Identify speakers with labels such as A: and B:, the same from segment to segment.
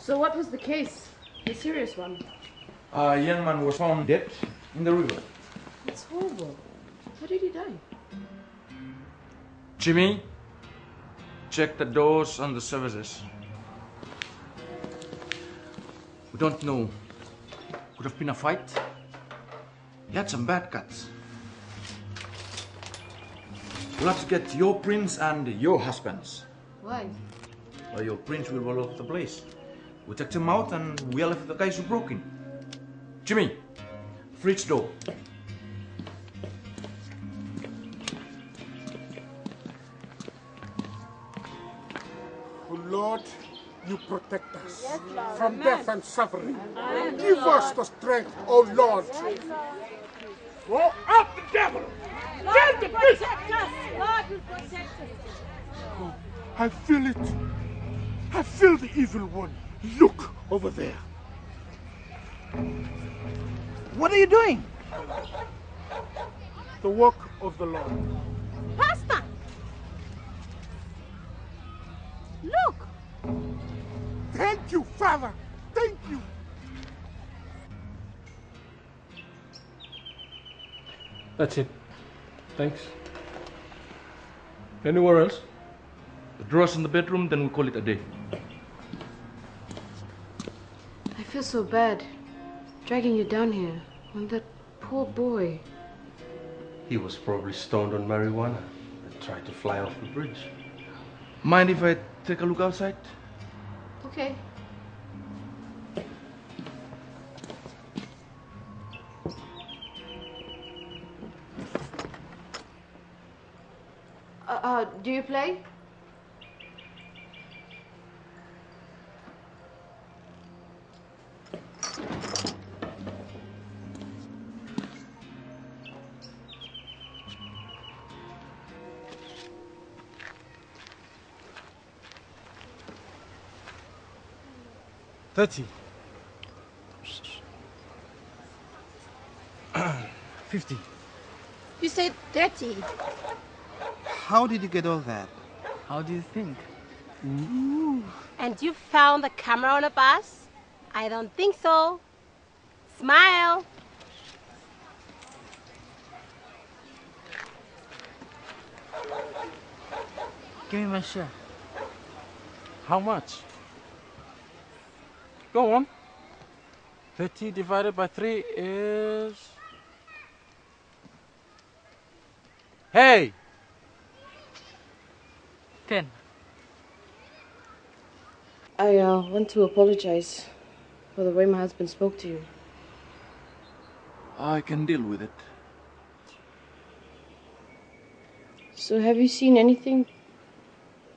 A: So what was the case? The serious one?
B: A young man was found dead in the river.
A: That's horrible. How did he die?
B: Jimmy, check the doors and the services. We don't know. Could have been a fight. He had some bad cuts. We'll have to get your prints and your husband's.
A: Why?
B: Well, your prints will all over the place. We checked them out and we left the guys who broke in. Jimmy, fridge door.
C: Oh Lord, you protect us from death and suffering. Give us the strength, oh Lord. Throw out the devil! Kill the beast!
D: God will protect us.
C: Oh, I feel it. I feel the evil one. Look over there.
E: What are you doing?
C: The work of the Lord.
D: Pastor! Look!
C: Thank you, Father. Thank you.
F: That's it. Thanks. Anywhere else?
B: The drawers in the bedroom, then we call it a day.
A: I feel so bad. Dragging you down here. And that poor boy.
F: He was probably stoned on marijuana and tried to fly off the bridge.
B: Mind if I take a look outside?
A: Okay. Do you play?
E: $30. 50.
D: You said 30.
E: How did you get all that? How do you think?
D: Ooh. And you found the camera on a bus? I don't think so. Smile.
E: Give me my share.
G: How much? Go on. 30 divided by 3 is... Hey!
E: 10.
A: I want to apologize for the way my husband spoke to you.
B: I can deal with it.
A: So have you seen anything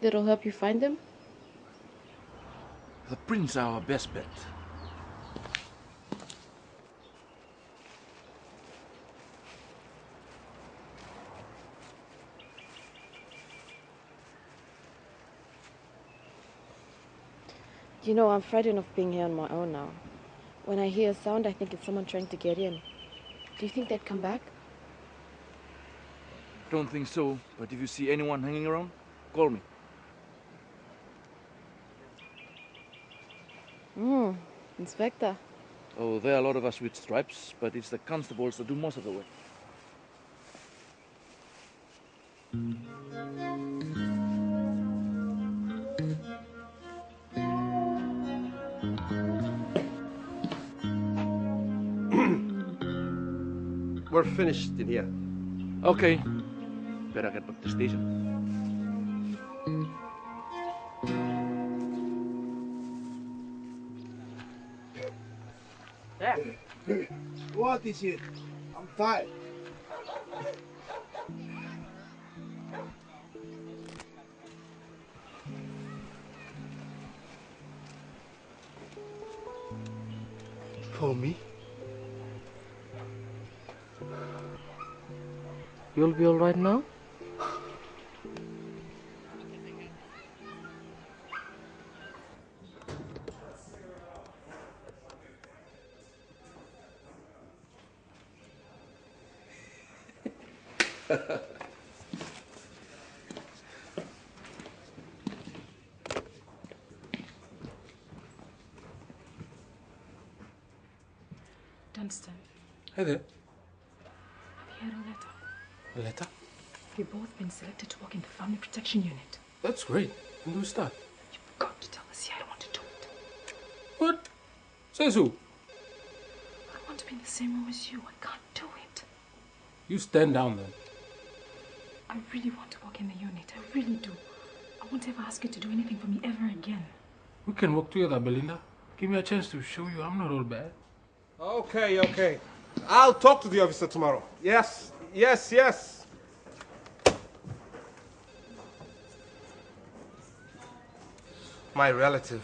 A: that'll help you find them?
B: The prints are our best bet.
A: You know, I'm frightened of being here on my own now. When I hear a sound, I think it's someone trying to get in. Do you think they'd come back?
B: Don't think so, but if you see anyone hanging around, call me.
A: Inspector.
B: Oh, there are a lot of us with stripes, but it's the constables that do most of the work.
H: We're finished in here.
B: Okay. Better get back to the station.
H: What is it? I'm tired. For me?
G: You'll be all right now?
I: Winston,
G: Hey there.
I: have you had a letter?
G: A letter?
I: We've both been selected to work in the Family Protection Unit.
G: That's great. And who's that?
I: You've got to tell the CIA I don't want to do it.
G: What? Says who?
I: I want to be in the same room as you. I can't do it.
G: You stand down then.
I: I really want to work in the unit. I really do. I won't ever ask you to do anything for me ever again.
G: We can work together, Belinda. Give me a chance to show you I'm not all bad.
C: Okay, okay. I'll talk to the officer tomorrow. Yes, yes, yes. My relative.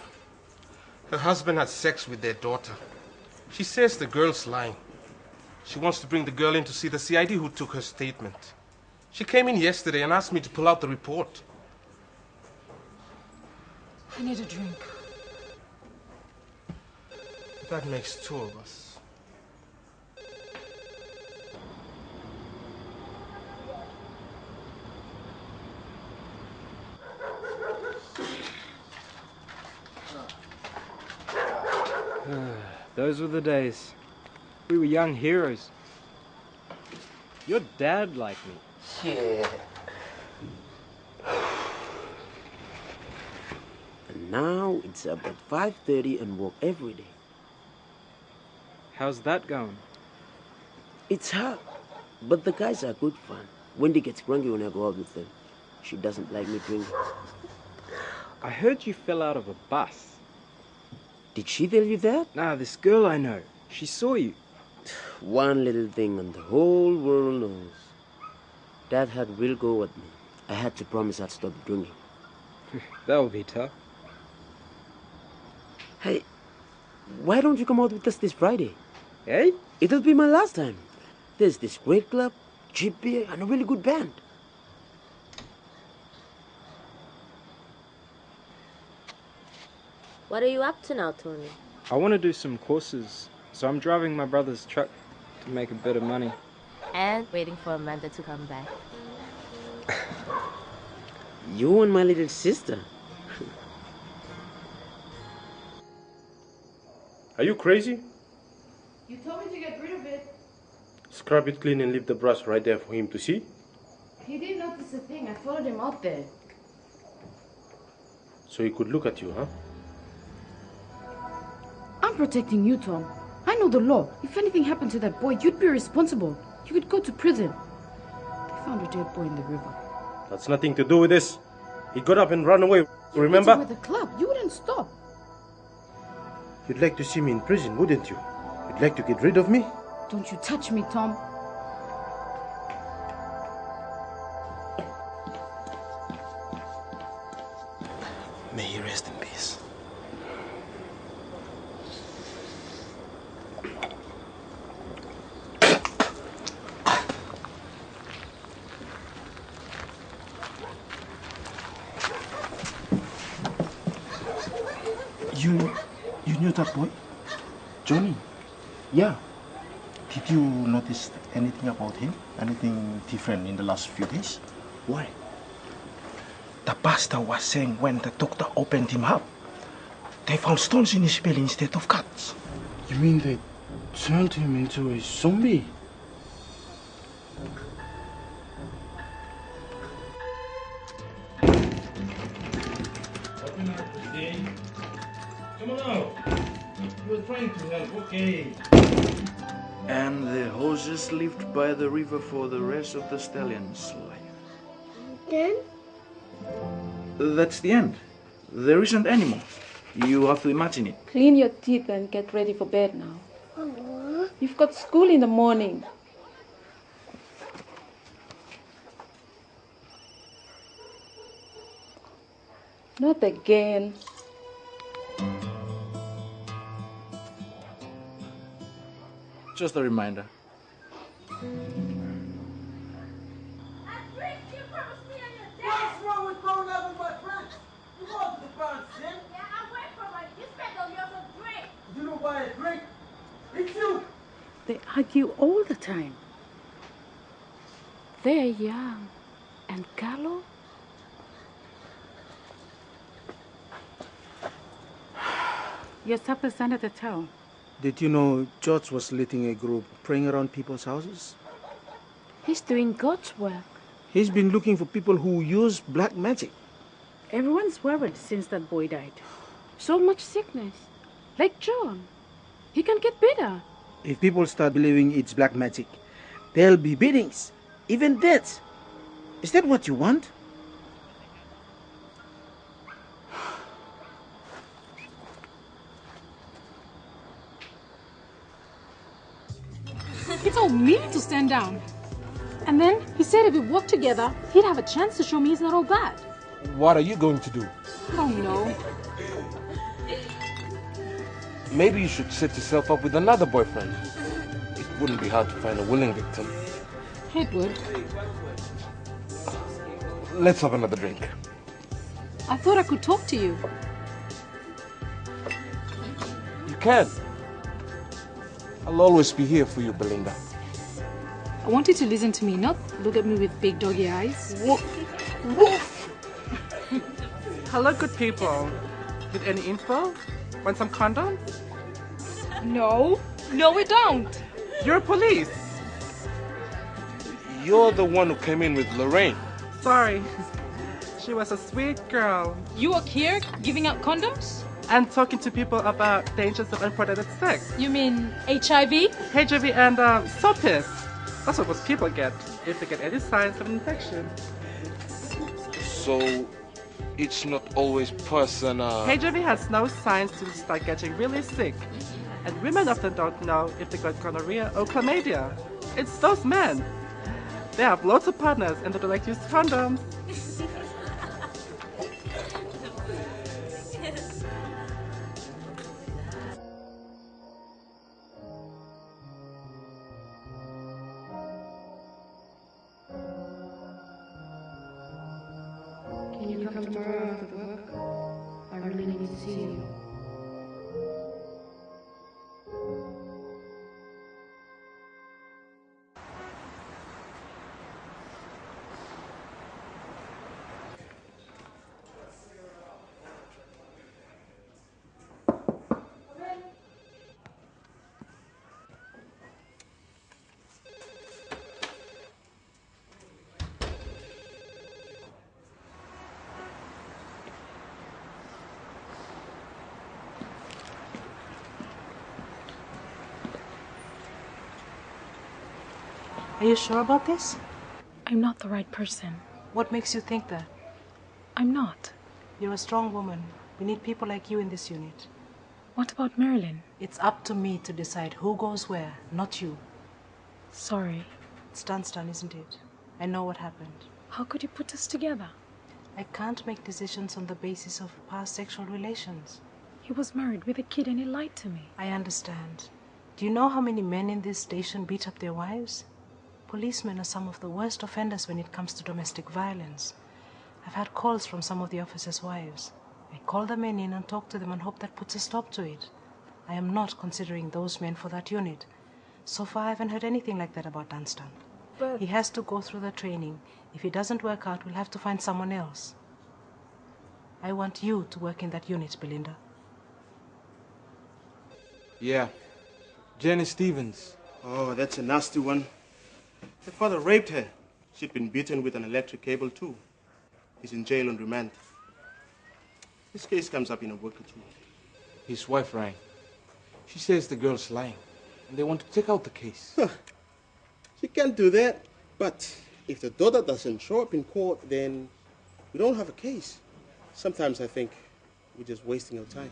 C: Her husband had sex with their daughter. She says the girl's lying. She wants to bring the girl in to see the CID who took her statement. She came in yesterday and asked me to pull out the report.
I: I need a drink.
C: That makes two of us.
J: Those were the days. We were young heroes. Your dad liked me.
K: Yeah. And now it's up at 5:30 and work every day.
J: How's that going?
K: It's hard, but the guys are good fun. Wendy gets grumpy when I go out with them. She doesn't like me drinking.
J: I heard you fell out of a bus.
K: Did she tell you that?
J: Nah, this girl I know. She saw you.
K: One little thing and the whole world knows. Dad had a real go at me. I had to promise I'd stop drinking.
J: That'll be tough.
K: Hey, why don't you come out with us this Friday?
J: Hey?
K: It'll be my last time. There's this great club, cheap beer, and a really good band.
L: What are you up to now, Tony?
J: I want to do some courses, so I'm driving my brother's truck to make a bit of money.
L: And waiting for Amanda to come back.
K: You and my little sister.
F: Are you crazy?
A: You told me to get rid of it.
F: Scrub it clean and leave the brush right there for him to see?
A: He didn't notice a thing. I followed him out there.
F: So he could look at you, huh?
A: I'm protecting you, Tom. I know the law. If anything happened to that boy, you'd be responsible. You could go to prison. They found a dead boy in the river.
F: That's nothing to do with this. He got up and ran away, remember?
A: You were the club. You wouldn't stop.
F: You'd like to see me in prison, wouldn't you? You'd like to get rid of me?
A: Don't you touch me, Tom.
K: May he rest in peace.
H: You knew that boy? Johnny? Yeah. Did you notice anything about him? Anything different in the last few days? Why? The pastor was saying when the doctor opened him up, they found stones in his belly instead of cuts.
M: You mean they turned him into a zombie?
B: Come on now. You were trying to help, okay.
N: And the horses lived by the river for the rest of the stallion's life.
O: Then?
N: That's the end. There isn't any more. You have to imagine it.
A: Clean your teeth and get ready for bed now. You've got school in the morning. Not again.
N: Just a reminder.
P: What's wrong with growing up with my friends? You go to the bar and sing.
D: Yeah, I wait for it. You spent on yours a drink.
P: You don't buy a drink. It's you.
Q: They argue all the time. They're young. And Carlo?
R: Your supper's under the towel.
H: Did you know George was leading a group praying around people's houses?
Q: He's doing God's work.
H: He's been looking for people who use black magic.
Q: Everyone's worried since that boy died. So much sickness. Like John. He can get better.
H: If people start believing it's black magic, there'll be beatings, even deaths. Is that what you want?
I: He told me to stand down. And then he said if we work together, he'd have a chance to show me he's not all bad.
G: What are you going to do?
I: Oh no.
G: Maybe you should set yourself up with another boyfriend. It wouldn't be hard to find a willing victim.
I: It would.
G: Let's have another drink.
I: I thought I could talk to you.
G: You can. I'll always be here for you, Belinda.
I: I want you to listen to me, not look at me with big doggy eyes.
G: Woof. Woof.
O: Hello, good people. With any info? Want some condoms?
I: No. No, we don't.
O: You're police.
G: You're the one who came in with Lorraine.
O: Sorry. She was a sweet girl.
I: You work here giving out condoms?
O: And talking to people about dangers of unprotected sex.
I: You mean HIV?
O: HIV and soapis. That's what most people get if they get any signs of an infection.
G: So, it's not always personal.
O: HIV has no signs to start getting really sick. And women often don't know if they got gonorrhea or chlamydia. It's those men. They have lots of partners and they don't like to use condoms.
A: Can you come tomorrow after work? I really need to see you.
O: Are you sure about this?
I: I'm not the right person.
O: What makes you think that?
I: I'm not.
O: You're a strong woman. We need people like you in this unit.
I: What about Marilyn?
O: It's up to me to decide who goes where, not you.
I: Sorry.
O: It's done, isn't it? I know what happened.
I: How could you put us together?
O: I can't make decisions on the basis of past sexual relations.
I: He was married with a kid and he lied to me.
O: I understand. Do you know how many men in this station beat up their wives? Policemen are some of the worst offenders when it comes to domestic violence. I've had calls from some of the officers' wives. I call the men in and talk to them and hope that puts a stop to it. I am not considering those men for that unit. So far, I haven't heard anything like that about Dunstan.
I: But
O: he has to go through the training. If it doesn't work out, we'll have to find someone else. I want you to work in that unit, Belinda.
G: Yeah. Jenny Stevens.
H: Oh, that's a nasty one. Her father raped her. She'd been beaten with an electric cable too. He's in jail on remand. This case comes up in a week or two.
G: His wife rang. She says the girl's lying, and they want to take out the case.
H: She can't do that. But if the daughter doesn't show up in court, then we don't have a case. Sometimes I think we're just wasting our time.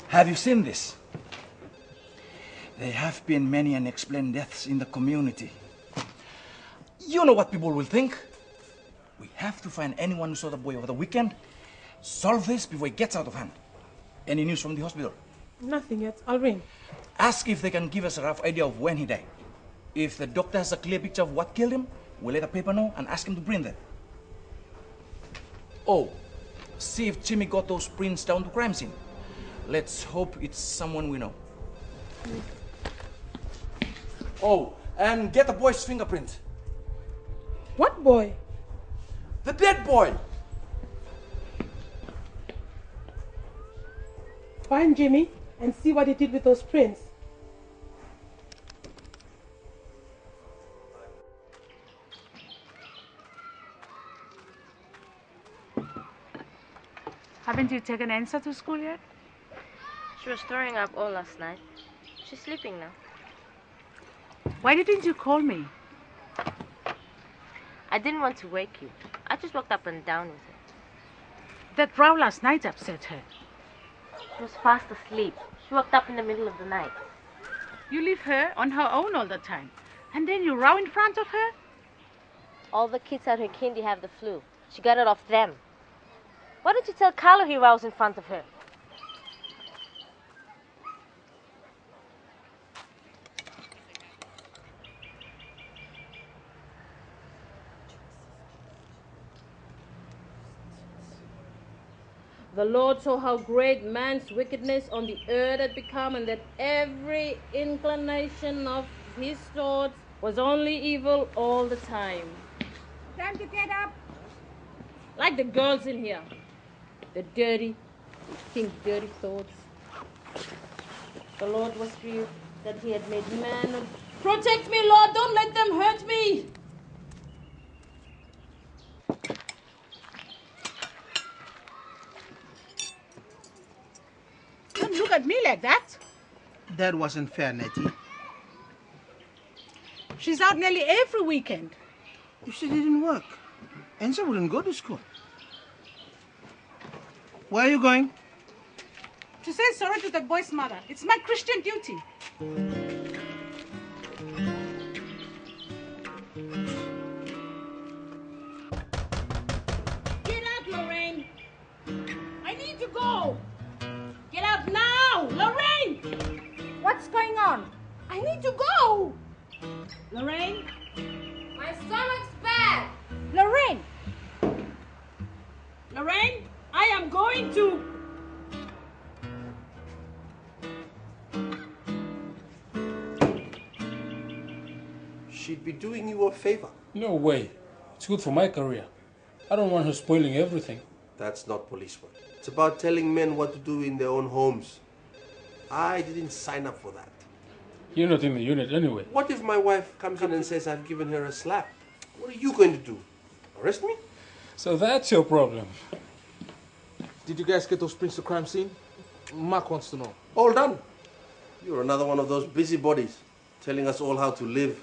B: Have you seen this? There have been many unexplained deaths in the community. You know what people will think? We have to find anyone who saw the boy over the weekend, solve this before it gets out of hand. Any news from the hospital?
I: Nothing yet. I'll ring.
B: Ask if they can give us a rough idea of when he died. If the doctor has a clear picture of what killed him, we'll let the paper know and ask him to bring them. Oh, see if Jimmy got those prints down to crime scene. Let's hope it's someone we know. Oh, and get the boy's fingerprint.
R: What boy?
B: The dead boy!
R: Find Jimmy and see what he did with those prints.
Q: Haven't you taken Ensa to school yet?
L: She was throwing up all last night. She's sleeping now.
Q: Why didn't you call me?
L: I didn't want to wake you. I just walked up and down with her.
Q: That row last night upset her.
L: She was fast asleep. She woke up in the middle of the night.
Q: You leave her on her own all the time, and then you row in front of her?
L: All the kids at her kindy have the flu. She got it off them. Why don't you tell Carlo he rows in front of her?
S: The Lord saw how great man's wickedness on the earth had become, and that every inclination of his thoughts was only evil all the time.
T: Time to get up.
S: Like the girls in here. The dirty, think dirty thoughts. The Lord was grieved that he had made man. Protect me, Lord, don't let them hurt me.
Q: Don't look at me like that.
E: That wasn't fair, Nettie.
Q: She's out nearly every weekend.
E: If she didn't work, Ensa wouldn't go to school. Where are you going?
Q: To say sorry to that boy's mother. It's my Christian duty.
S: Get out, Lorraine. I need to go. Get out now, Lorraine.
T: What's going on?
S: I need to go. Lorraine.
T: My stomach's bad.
S: Lorraine. Lorraine, I am going to.
G: She'd be doing you a favor.
U: No way. It's good for my career. I don't want her spoiling everything.
G: That's not police work. It's about telling men what to do in their own homes. I didn't sign up for that.
U: You're not in the unit anyway.
G: What if my wife comes in and says I've given her a slap? What are you going to do? Arrest me?
U: So that's your problem.
G: Did you guys get those prints to crime scene? Mark wants to know. All done. You're another one of those busybodies, telling us all how to live.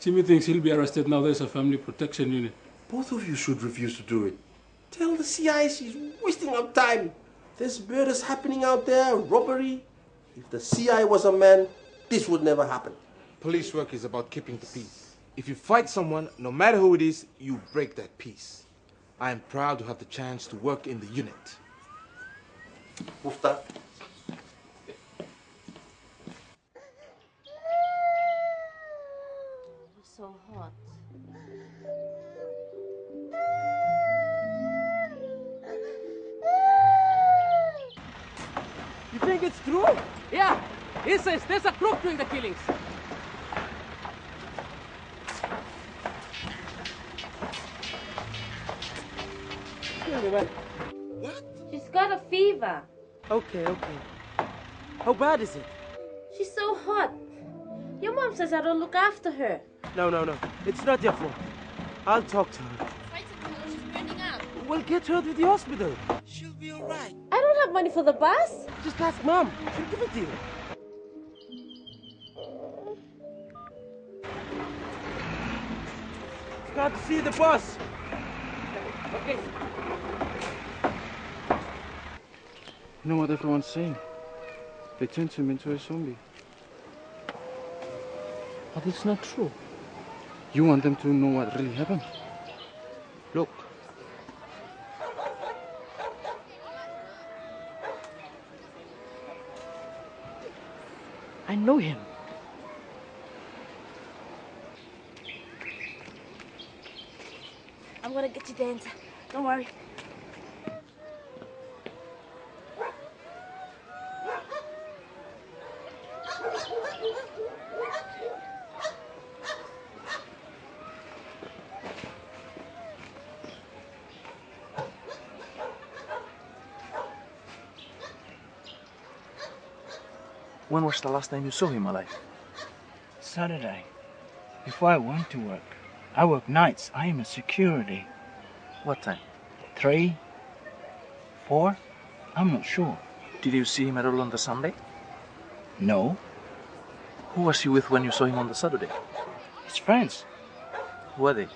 U: Jimmy thinks he'll be arrested now there's a family protection unit.
G: Both of you should refuse to do it. Tell the CI she's wasting up time. There's murders happening out there, robbery. If the CI was a man, this would never happen.
C: Police work is about keeping the peace. If you fight someone, no matter who it is, you break that peace. I am proud to have the chance to work in the unit.
G: Mufta.
L: It's so hot.
V: You think it's true? Yeah. He says there's a crook doing the killings.
L: What? She's got a fever.
V: Okay. How bad is it?
L: She's so hot. Your mom says I don't look after her.
V: No. It's not your fault. I'll talk to her.
L: She's burning up.
V: We'll get her to the hospital.
L: She'll be alright. I don't have money for the bus.
V: Just ask Mom. She'll give it to you. Got to see the bus. Okay.
M: You know what everyone's saying? They turned him into a zombie. But it's not true. You want them to know what really happened? Look.
B: I know him.
L: I'm gonna get you dancer. Don't worry.
B: When was the last time you saw him alive?
F: Saturday. Before I went to work. I work nights. I am a security.
B: What time?
F: 3, 4? I'm not sure.
B: Did you see him at all on the Sunday?
F: No.
B: Who was he with when you saw him on the Saturday?
F: His friends.
B: Who are they?